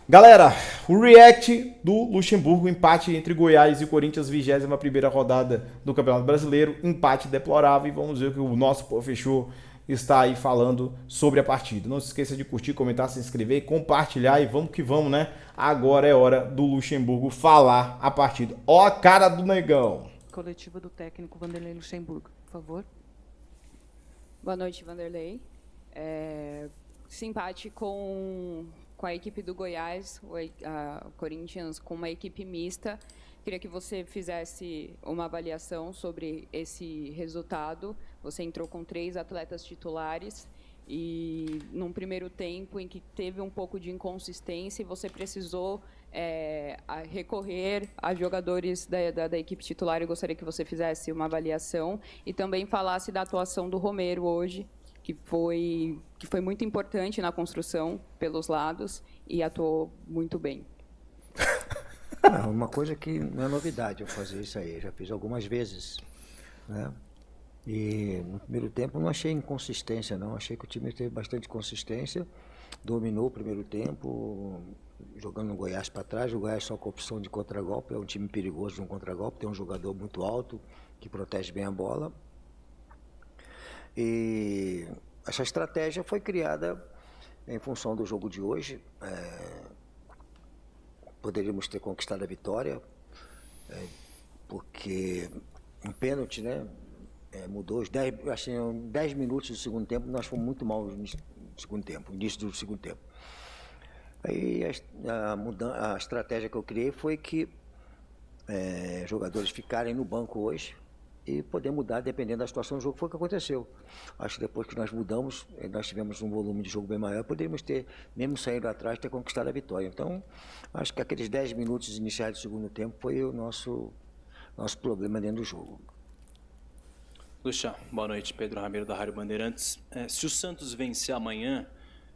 Galera, o react do Luxemburgo, empate entre Goiás e Corinthians, 21ª rodada do Campeonato Brasileiro, empate deplorável, e vamos ver o que o nosso professor está aí falando sobre a partida. Não se esqueça de curtir, comentar, se inscrever, compartilhar e vamos que vamos, né? Agora é hora do Luxemburgo falar a partida. Ó a cara do negão! Coletiva do técnico Vanderlei Luxemburgo, por favor. Boa noite, Vanderlei. Esse empate com a equipe do Goiás, o Corinthians com uma equipe mista. Queria que você fizesse uma avaliação sobre esse resultado. Você entrou com 3 atletas titulares e, num primeiro tempo em que teve um pouco de inconsistência, você precisou recorrer a jogadores da equipe titular. Eu gostaria que você fizesse uma avaliação e também falasse da atuação do Romero hoje, que foi muito importante na construção pelos lados e atuou muito bem. Uma coisa que não é novidade eu fazer isso aí, já fiz algumas vezes, né? E no primeiro tempo não achei inconsistência, não. Achei que o time teve bastante consistência, dominou o primeiro tempo, jogando o Goiás para trás. O Goiás só com opção de contragolpe, é um time perigoso de um contragolpe, tem um jogador muito alto que protege bem a bola. E essa estratégia foi criada em função do jogo de hoje. Poderíamos ter conquistado a vitória, porque um pênalti, né? Mudou os 10 minutos do segundo tempo, nós fomos muito mal no segundo tempo, início do segundo tempo. Aí a estratégia que eu criei foi que jogadores ficarem no banco hoje e poder mudar dependendo da situação do jogo. Foi o que aconteceu. Acho que depois que nós mudamos, nós tivemos um volume de jogo bem maior, poderíamos ter, mesmo saindo atrás, ter conquistado a vitória. Então, acho que aqueles 10 minutos iniciais do segundo tempo foi o nosso problema dentro do jogo. Luxa, boa noite. Pedro Ramiro, da Rádio Bandeirantes. Se o Santos vencer amanhã,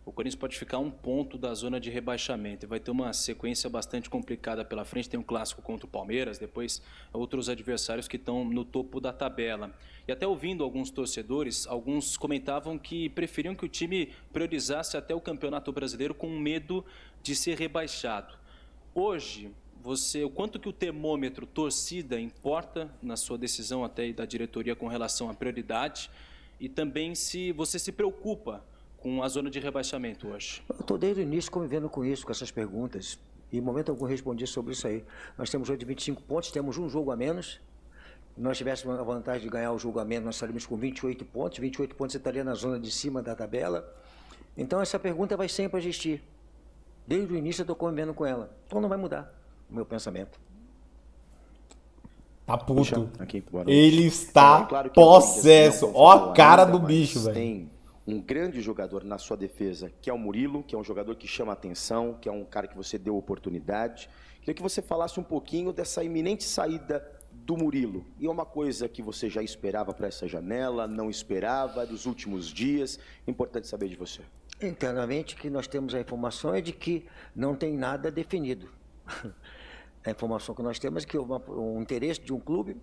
o Corinthians pode ficar 1 ponto da zona de rebaixamento e vai ter uma sequência bastante complicada pela frente. Tem um clássico contra o Palmeiras, depois outros adversários que estão no topo da tabela. E até ouvindo alguns torcedores, alguns comentavam que preferiam que o time priorizasse até o Campeonato Brasileiro com medo de ser rebaixado. Hoje, o quanto que o termômetro torcida importa na sua decisão até da diretoria com relação à prioridade, e também se você se preocupa com a zona de rebaixamento hoje? Eu estou desde o início convivendo com isso, com essas perguntas, e em momento algum respondi sobre isso aí. Nós temos hoje 25 pontos, temos um jogo a menos. Se nós tivéssemos a vantagem de ganhar o jogo a menos, nós estaríamos com 28 pontos. 28 pontos você estaria na zona de cima da tabela. Então essa pergunta vai sempre existir. Desde o início eu estou convivendo com ela. Então não vai mudar o meu pensamento. Tá puto. Aqui, boa noite. Ele está claro que possesso. Ó a cara ainda, do bicho, velho. Tem um grande jogador na sua defesa, que é o Murilo, que é um jogador que chama atenção, que é um cara que você deu oportunidade. Queria que você falasse um pouquinho dessa iminente saída do Murilo. E é uma coisa que você já esperava para essa janela, não esperava, dos últimos dias. Importante saber de você. Internamente, que nós temos a informação é de que não tem nada definido. A informação que nós temos é que houve um interesse de um clube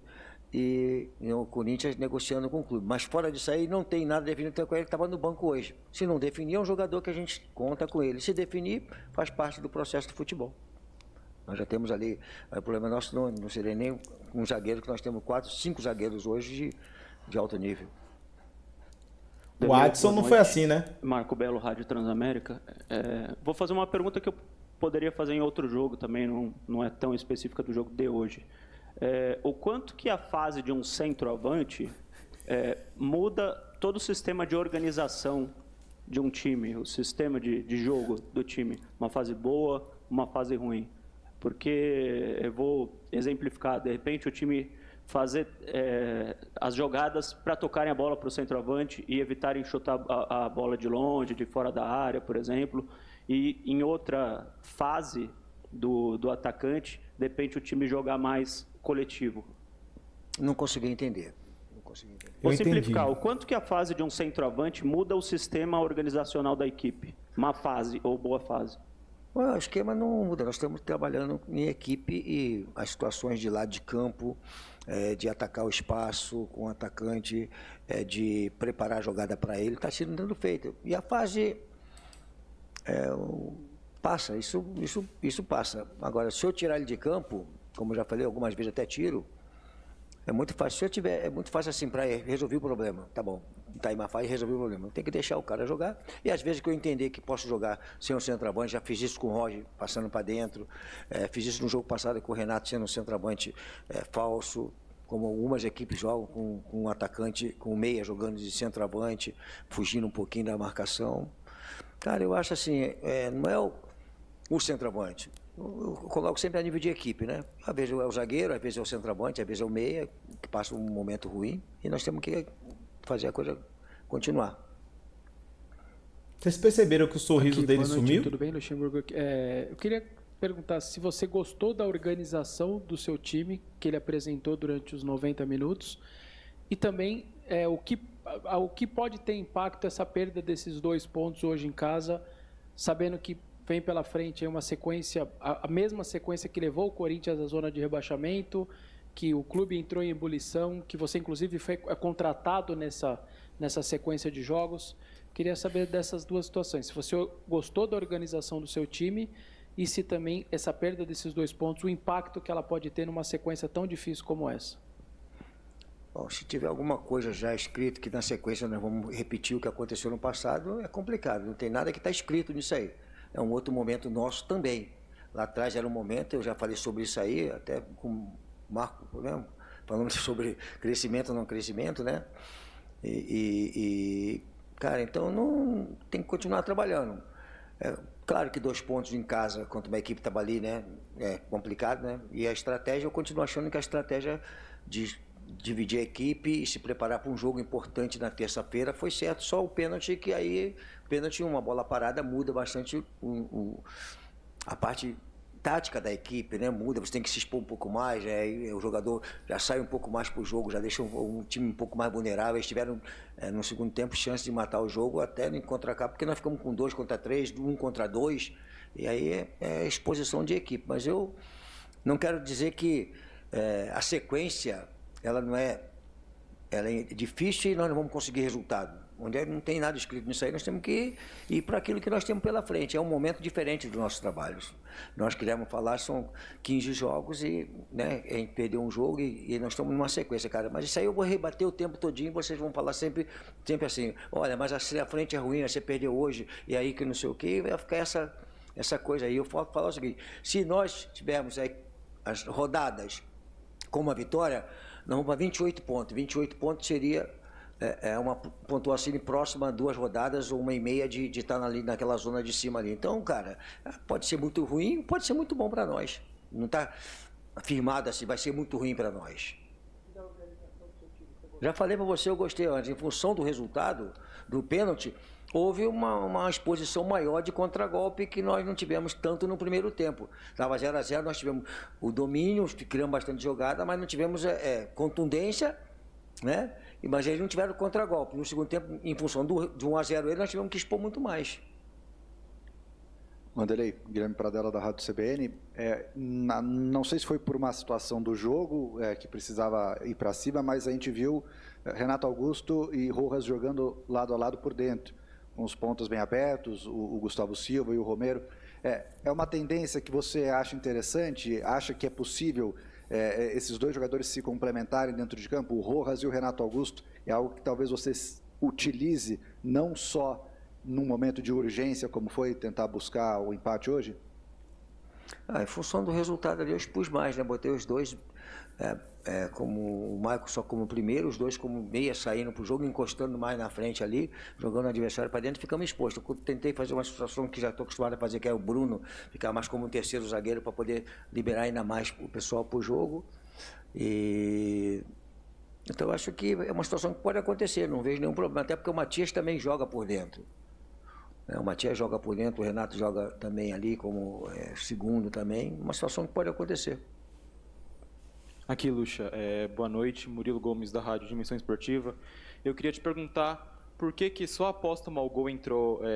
e o Corinthians negociando com o clube. Mas fora disso aí, não tem nada definido com ele, que estava no banco hoje. Se não definir, é um jogador que a gente conta com ele. Se definir, faz parte do processo do futebol. Nós já temos ali, o problema nosso não seria nem um zagueiro, que nós temos 4, 5 zagueiros hoje de alto nível. O Adson não foi assim, né? Marco Belo, Rádio Transamérica. Vou fazer uma pergunta que eu poderia fazer em outro jogo também, não é tão específica do jogo de hoje. O quanto que a fase de um centroavante muda todo o sistema de organização de um time, o sistema de jogo do time, uma fase boa, uma fase ruim. Porque eu vou exemplificar, de repente o time fazer as jogadas para tocarem a bola para o centroavante e evitarem chutar a bola de longe, de fora da área, por exemplo, e em outra fase do atacante, de repente o time jogar mais coletivo. Não consegui entender. Vou simplificar, o quanto que a fase de um centroavante muda o sistema organizacional da equipe? Má fase ou boa fase? O esquema não muda, nós estamos trabalhando em equipe e as situações de lado de campo, de atacar o espaço com o atacante, de preparar a jogada para ele, está sendo feito. E a fase Passa, isso passa. Agora, se eu tirar ele de campo, como eu já falei algumas vezes, até tiro, é muito fácil. Se eu tiver, é muito fácil assim para resolver o problema. Tá bom, Itaíma faz e resolver o problema. Tem que deixar o cara jogar. E às vezes que eu entender que posso jogar sem um centroavante, já fiz isso com o Roger passando para dentro, fiz isso no jogo passado com o Renato sendo um centroavante falso, como algumas equipes jogam com um atacante, com o meia jogando de centroavante, fugindo um pouquinho da marcação. Cara, eu acho assim, não é o centroavante. Eu coloco sempre a nível de equipe, né? Às vezes é o zagueiro, às vezes é o centroavante, às vezes é o meia, que passa um momento ruim, e nós temos que fazer a coisa continuar. Vocês perceberam que o sorriso Aqui, dele boa noite, sumiu? tudo bem, Luxemburgo? Eu queria perguntar se você gostou da organização do seu time, que ele apresentou durante os 90 minutos, e também o que pode ter impacto essa perda desses 2 pontos hoje em casa, sabendo que vem pela frente aí uma sequência, a mesma sequência que levou o Corinthians à zona de rebaixamento, que o clube entrou em ebulição, que você inclusive foi contratado nessa sequência de jogos. Queria saber dessas duas situações, se você gostou da organização do seu time e se também essa perda desses 2 pontos, o impacto que ela pode ter numa sequência tão difícil como essa. Bom, se tiver alguma coisa já escrito que na sequência nós vamos repetir o que aconteceu no passado, é complicado, não tem nada que está escrito nisso aí. É um outro momento nosso também. Lá atrás era um momento, eu já falei sobre isso aí, até com o Marco, né? Falando sobre crescimento ou não crescimento, né? Cara, então não tem que continuar trabalhando. Claro que 2 pontos em casa contra uma equipe que estava ali, né? É complicado, né? E a estratégia, eu continuo achando que a estratégia de dividir a equipe e se preparar para um jogo importante na terça-feira foi certo. Só o pênalti, que aí, pênalti, uma bola parada, muda bastante a parte tática da equipe, né? Muda, você tem que se expor um pouco mais, o jogador já sai um pouco mais para o jogo, já deixa um time um pouco mais vulnerável. Eles tiveram, no segundo tempo, chance de matar o jogo até no contra-cá, porque nós ficamos com 2 contra 3, 1 contra 2, e aí é exposição de equipe. Mas eu não quero dizer que a sequência ela é difícil e nós não vamos conseguir resultado. Onde não tem nada escrito nisso aí, nós temos que ir para aquilo que nós temos pela frente. É um momento diferente dos nossos trabalhos. Nós queremos falar, são 15 jogos e, né, a gente perdeu um jogo e nós estamos numa sequência, cara. Mas isso aí eu vou rebater o tempo todinho, vocês vão falar sempre assim, olha, mas a frente é ruim, você perdeu hoje, e aí que não sei o quê, vai ficar essa coisa aí. Eu vou falar o seguinte, se nós tivermos aí as rodadas com uma vitória, nós vamos para 28 pontos. 28 pontos seria uma pontuação próxima a 2 rodadas ou 1,5 de estar ali naquela zona de cima ali. Então, cara, pode ser muito ruim, pode ser muito bom para nós. Não está afirmado assim, vai ser muito ruim para nós. Já falei para você, eu gostei antes, em função do resultado do pênalti, houve uma exposição maior de contragolpe que nós não tivemos tanto no primeiro tempo. Estava 0-0, nós tivemos o domínio, criamos bastante jogada, mas não tivemos contundência, né? Mas eles não tiveram contragolpe. No segundo tempo, em função de 1-0, nós tivemos que expor muito mais. Vanderlei, Guilherme Pradella da Rádio CBN. Não sei se foi por uma situação do jogo que precisava ir para cima, mas a gente viu Renato Augusto e Rojas jogando lado a lado por dentro, com os pontos bem abertos, o Gustavo Silva e o Romero. É uma tendência que você acha interessante? Acha que é possível esses 2 jogadores se complementarem dentro de campo, o Rojas e o Renato Augusto? É algo que talvez você utilize não só num momento de urgência, como foi tentar buscar o empate hoje? Em função do resultado ali, eu expus mais, né? Botei os 2 como o Maicon só como primeiro, os 2 como meia saindo para o jogo, encostando mais na frente ali, jogando o adversário para dentro, ficamos expostos. Eu tentei fazer uma situação que já estou acostumado a fazer, que é o Bruno, ficar mais como um terceiro zagueiro para poder liberar ainda mais o pessoal para o jogo. Então, eu acho que é uma situação que pode acontecer, não vejo nenhum problema, até porque o Matias também joga por dentro. O Matias joga por dentro, o Renato joga também ali como segundo também, uma situação que pode acontecer. Aqui, Lucha, boa noite, Murilo Gomes da Rádio Dimensão Esportiva. Eu queria te perguntar por que só após tomar o gol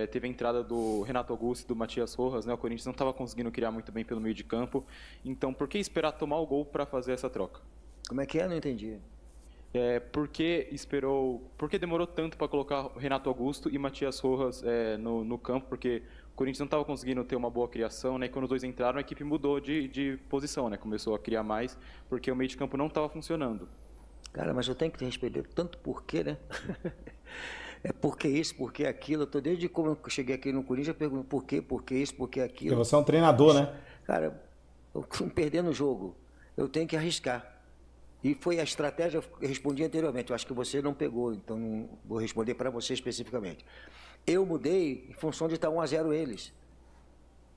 teve a entrada do Renato Augusto e do Matias Rojas, né? O Corinthians não estava conseguindo criar muito bem pelo meio de campo, então por que esperar tomar o gol para fazer essa troca? Como é que é? Não entendi. Por que demorou tanto para colocar Renato Augusto e Matias Rojas no campo? Porque Corinthians não estava conseguindo ter uma boa criação, né? E quando os dois entraram, a equipe mudou de posição, né? Começou a criar mais, porque o meio de campo não estava funcionando. Cara, mas eu tenho que te responder tanto porquê, né? É porque isso, porque aquilo. Eu tô desde como eu cheguei aqui no Corinthians, eu pergunto por quê isso, por que aquilo. Porque você é um treinador, né? Cara, eu perdendo o jogo, eu tenho que arriscar. E foi a estratégia, eu respondi anteriormente, eu acho que você não pegou, então não vou responder para você especificamente. Eu mudei em função de estar 1-0 eles.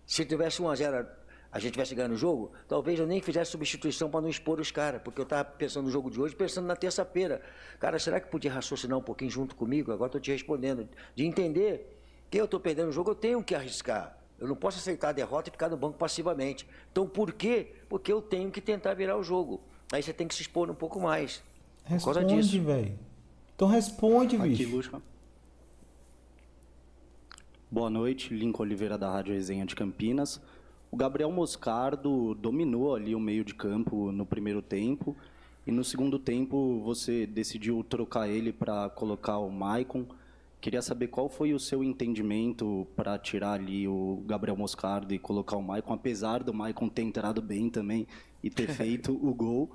Se tivesse 1-0, a gente tivesse ganhando o jogo, talvez eu nem fizesse substituição para não expor os caras, porque eu estava pensando no jogo de hoje, pensando na terça-feira. Cara, será que podia raciocinar um pouquinho junto comigo? Agora estou te respondendo. De entender que eu estou perdendo o jogo, eu tenho que arriscar. Eu não posso aceitar a derrota e ficar no banco passivamente. Então, por quê? Porque eu tenho que tentar virar o jogo. Aí você tem que se expor um pouco mais. Por causa disso. Responde, velho. Então responde, Aqui, bicho. Lucha. Boa noite, Lincoln Oliveira da Rádio Resenha de Campinas. O Gabriel Moscardo dominou ali o meio de campo no primeiro tempo e no segundo tempo você decidiu trocar ele para colocar o Maicon. Queria saber qual foi o seu entendimento para tirar ali o Gabriel Moscardo e colocar o Maicon, apesar do Maicon ter entrado bem também e ter feito o gol.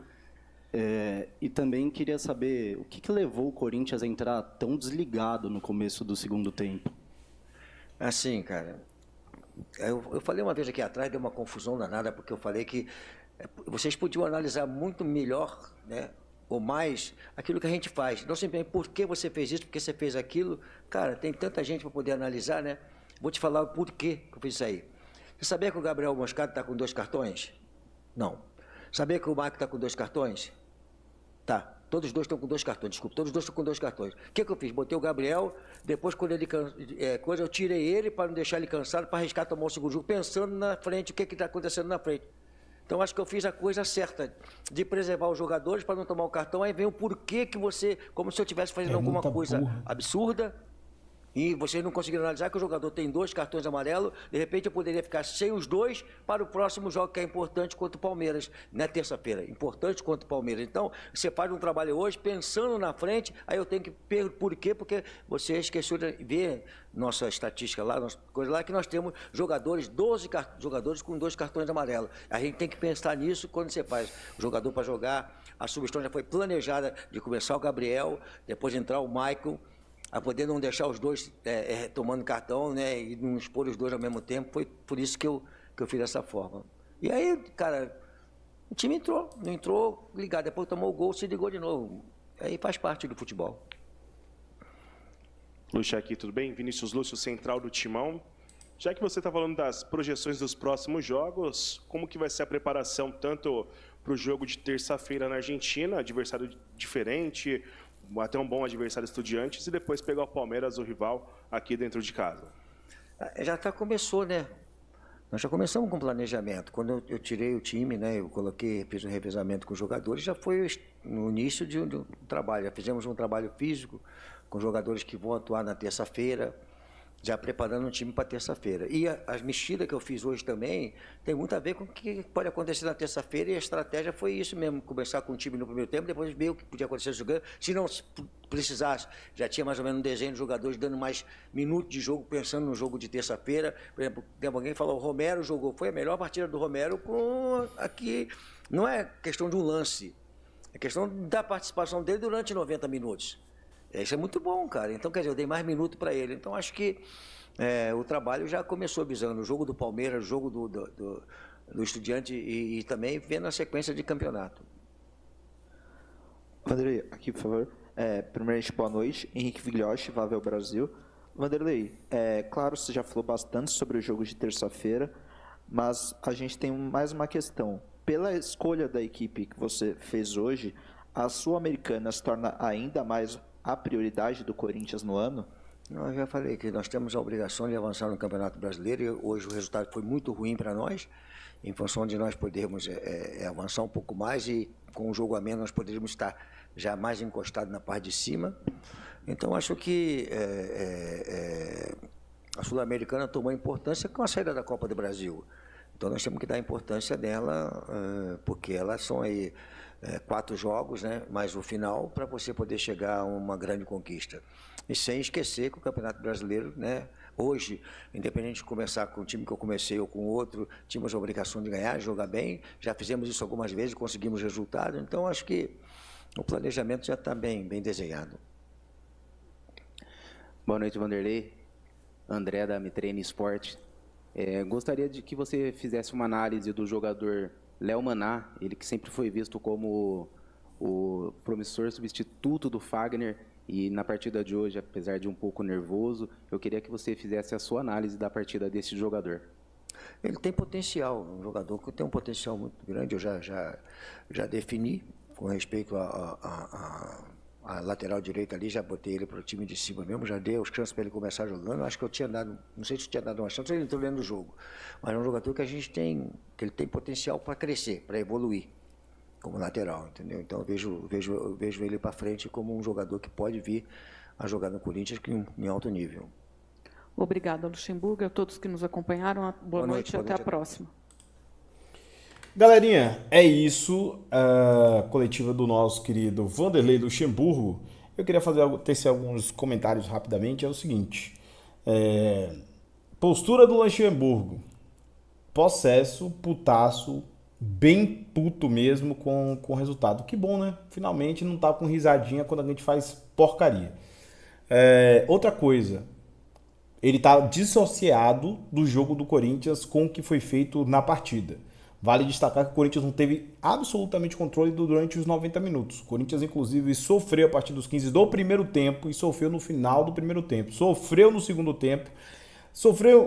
E também queria saber o que levou o Corinthians a entrar tão desligado no começo do segundo tempo. Assim, cara, eu falei uma vez aqui atrás, deu uma confusão danada, porque eu falei que vocês podiam analisar muito melhor, né, ou mais, aquilo que a gente faz. Não simplesmente por que você fez isso, por que você fez aquilo. Cara, tem tanta gente para poder analisar, né? Vou te falar o porquê que eu fiz isso aí. Você sabia que o Gabriel Moscardo está com 2 cartões? Não. Sabia que o Marco está com 2 cartões? Tá. Todos os dois estão com 2 cartões, desculpa. Todos os dois estão com 2 cartões. O que eu fiz? Botei o Gabriel, depois quando ele eu tirei ele para não deixar ele cansado, para arriscar tomar o segundo jogo, pensando na frente, o que está acontecendo na frente. Então, acho que eu fiz a coisa certa, de preservar os jogadores para não tomar o cartão. Aí vem o porquê que você, como se eu estivesse fazendo alguma coisa absurda, e vocês não conseguiram analisar que o jogador tem 2 cartões amarelos, de repente eu poderia ficar sem os 2 para o próximo jogo, que é importante contra o Palmeiras, na terça-feira, importante contra o Palmeiras. Então, você faz um trabalho hoje, pensando na frente, aí eu tenho que por quê? Porque você esqueceu de ver nossa estatística lá, nossa coisa lá, que nós temos jogadores, 12 jogadores com 2 cartões amarelos. A gente tem que pensar nisso quando você faz o jogador para jogar. A substituição já foi planejada de começar o Gabriel, depois entrar o Maicon, a poder não deixar os dois tomando cartão, né, e não expor os dois ao mesmo tempo. Foi por isso que eu fiz dessa forma. E aí, cara, o time não entrou ligado, depois tomou o gol, se ligou de novo. Aí faz parte do futebol. Lucha aqui, tudo bem? Vinícius Lúcio, central do Timão. Já que você está falando das projeções dos próximos jogos, como que vai ser a preparação tanto para o jogo de terça-feira na Argentina, adversário diferente, até um bom adversário Estudiantes, e depois pegar o Palmeiras, o rival, aqui dentro de casa? Começou, né? Nós já começamos com planejamento. Quando eu tirei o time, né, fiz um revezamento com os jogadores, já foi no início de um trabalho. Já fizemos um trabalho físico com jogadores que vão atuar na terça-feira, já preparando o time para terça-feira. E as mexidas que eu fiz hoje também tem muito a ver com o que pode acontecer na terça-feira, e a estratégia foi isso mesmo, começar com o time no primeiro tempo, depois ver o que podia acontecer jogando. Se não precisasse, já tinha mais ou menos um desenho de jogadores dando mais minutos de jogo, pensando no jogo de terça-feira. Por exemplo, alguém falou, o Romero jogou, foi a melhor partida do Romero aqui. Não é questão de um lance, é questão da participação dele durante 90 minutos. Isso é muito bom, cara. Então, quer dizer, eu dei mais minuto para ele. Então, acho que o trabalho já começou visando o jogo do Palmeiras, o jogo do Estudiante e também vendo a sequência de campeonato. Vanderlei, aqui, por favor. Primeiramente, boa noite. Henrique Vigliotti, Vavel Brasil. Vanderlei, claro, você já falou bastante sobre o jogo de terça-feira, mas a gente tem mais uma questão. Pela escolha da equipe que você fez hoje, a Sul-Americana se torna ainda mais a prioridade do Corinthians no ano? Eu já falei que nós temos a obrigação de avançar no Campeonato Brasileiro, e hoje o resultado foi muito ruim para nós, em função de nós podermos avançar um pouco mais, e com o jogo a menos nós poderíamos estar já mais encostados na parte de cima. Então, acho que a Sul-Americana tomou importância com a saída da Copa do Brasil. Então, nós temos que dar importância dela, porque elas são aí 4 jogos, né, mais o final, para você poder chegar a uma grande conquista. E sem esquecer que o Campeonato Brasileiro, né, Hoje, independente de começar com o time que eu comecei ou com outro, tínhamos a obrigação de ganhar, de jogar bem. Já fizemos isso algumas vezes, conseguimos resultado. Então, acho que o planejamento já está bem desenhado. Boa noite, Vanderlei. André, da Mitrene Sport. Gostaria de que você fizesse uma análise do jogador Léo Maná, ele que sempre foi visto como o promissor substituto do Fagner, e na partida de hoje, apesar de um pouco nervoso, eu queria que você fizesse a sua análise da partida desse jogador. Ele tem potencial, um jogador que tem um potencial muito grande, eu já defini com respeito a lateral direita ali, já botei ele para o time de cima mesmo, já dei os chances para ele começar jogando. Acho que eu tinha dado, não sei se eu tinha dado uma chance, ele entrou dentro do jogo, mas é um jogador que que ele tem potencial para crescer, para evoluir como lateral, entendeu? Então eu vejo ele para frente como um jogador que pode vir a jogar no Corinthians em alto nível. Obrigada, Luxemburgo, a todos que nos acompanharam. Boa noite e até a próxima. Galerinha, é isso. A coletiva do nosso querido Vanderlei Luxemburgo. Eu queria tecer alguns comentários rapidamente. É o seguinte. Postura do Luxemburgo. Possesso, putaço, bem puto mesmo com o resultado. Que bom, né? Finalmente não tá com risadinha quando a gente faz porcaria. Outra coisa. Ele tá dissociado do jogo do Corinthians com o que foi feito na partida. Vale destacar que o Corinthians não teve absolutamente controle durante os 90 minutos. O Corinthians, inclusive, sofreu a partir dos 15 do primeiro tempo e sofreu no final do primeiro tempo. Sofreu no segundo tempo.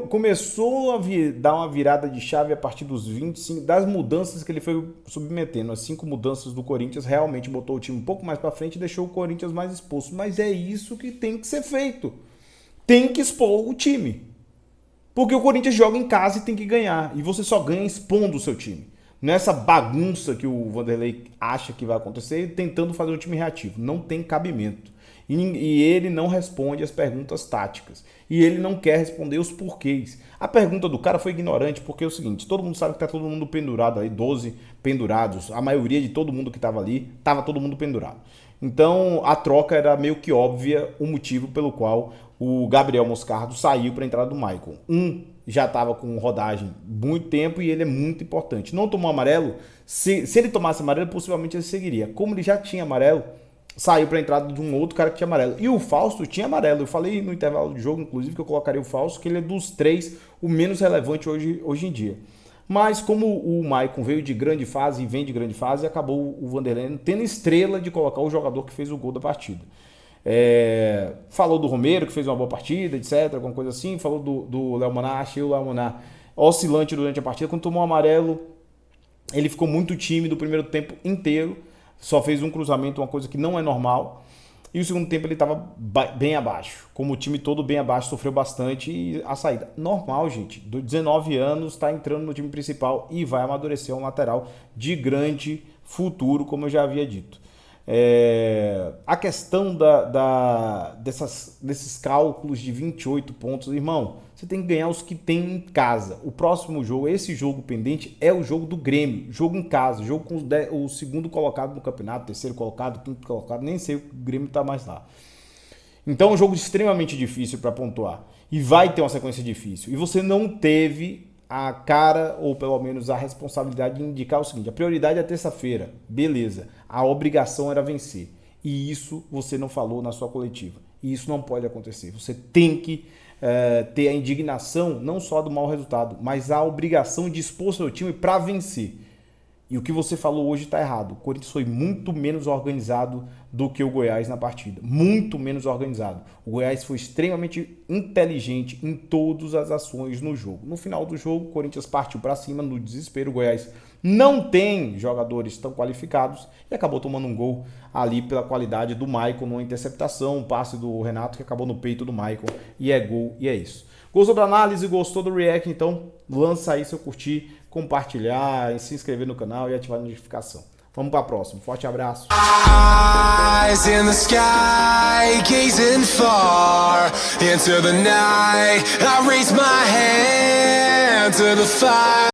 Começou a dar uma virada de chave a partir dos 25, das mudanças que ele foi submetendo. As 5 mudanças do Corinthians realmente botou o time um pouco mais para frente e deixou o Corinthians mais exposto. Mas é isso que tem que ser feito. Tem que expor o time. Porque o Corinthians joga em casa e tem que ganhar. E você só ganha expondo o seu time. Não é essa bagunça que o Vanderlei acha que vai acontecer tentando fazer um time reativo. Não tem cabimento. E ele não responde as perguntas táticas. E ele não quer responder os porquês. A pergunta do cara foi ignorante, porque é o seguinte, todo mundo sabe que tá todo mundo pendurado aí, 12 pendurados. A maioria de todo mundo que estava ali, estava todo mundo pendurado. Então a troca era meio que óbvia, o motivo pelo qual o Gabriel Moscardo saiu para a entrada do Maicon. Já estava com rodagem muito tempo e ele é muito importante. Não tomou amarelo, se ele tomasse amarelo, possivelmente ele seguiria. Como ele já tinha amarelo, saiu para a entrada de um outro cara que tinha amarelo. E o Fausto tinha amarelo. Eu falei no intervalo de jogo, inclusive, que eu colocaria o Fausto, que ele é dos 3 o menos relevante hoje em dia. Mas como o Maicon veio de grande fase e vem de grande fase, acabou o Vanderlei tendo estrela de colocar o jogador que fez o gol da partida. Falou do Romero, que fez uma boa partida, etc, alguma coisa assim. Falou do Léo Maná, achei o Léo Maná oscilante durante a partida. Quando tomou o amarelo, ele ficou muito tímido o primeiro tempo inteiro. Só fez um cruzamento, uma coisa que não é normal. E o segundo tempo ele estava bem abaixo. Como o time todo bem abaixo, sofreu bastante. E a saída, normal, gente. Do 19 anos, está entrando no time principal e vai amadurecer um lateral de grande futuro, como eu já havia dito. A questão desses cálculos de 28 pontos, irmão, você tem que ganhar os que tem em casa. O próximo jogo, esse jogo pendente, é o jogo do Grêmio, jogo em casa, jogo com o segundo colocado no campeonato, terceiro colocado, quinto colocado, nem sei, o Grêmio tá mais lá. Então é um jogo extremamente difícil para pontuar e vai ter uma sequência difícil. E você não teve a cara, ou pelo menos a responsabilidade de indicar o seguinte: a prioridade é terça-feira, beleza, a obrigação era vencer, e isso você não falou na sua coletiva, e isso não pode acontecer. Você tem que ter a indignação não só do mau resultado, mas a obrigação de expor seu time para vencer. E o que você falou hoje está errado. O Corinthians foi muito menos organizado do que o Goiás na partida. Muito menos organizado. O Goiás foi extremamente inteligente em todas as ações no jogo. No final do jogo, o Corinthians partiu para cima no desespero. O Goiás não tem jogadores tão qualificados e acabou tomando um gol ali pela qualidade do Maicon numa interceptação, um passe do Renato que acabou no peito do Maicon, e é gol, e é isso. Gostou da análise? Gostou do react? Então lança aí seu curtir, compartilhar, se inscrever no canal e ativar a notificação. Vamos para a próxima. Forte abraço. Eyes in the sky, gazing far into the night. I raise my hand to the fire.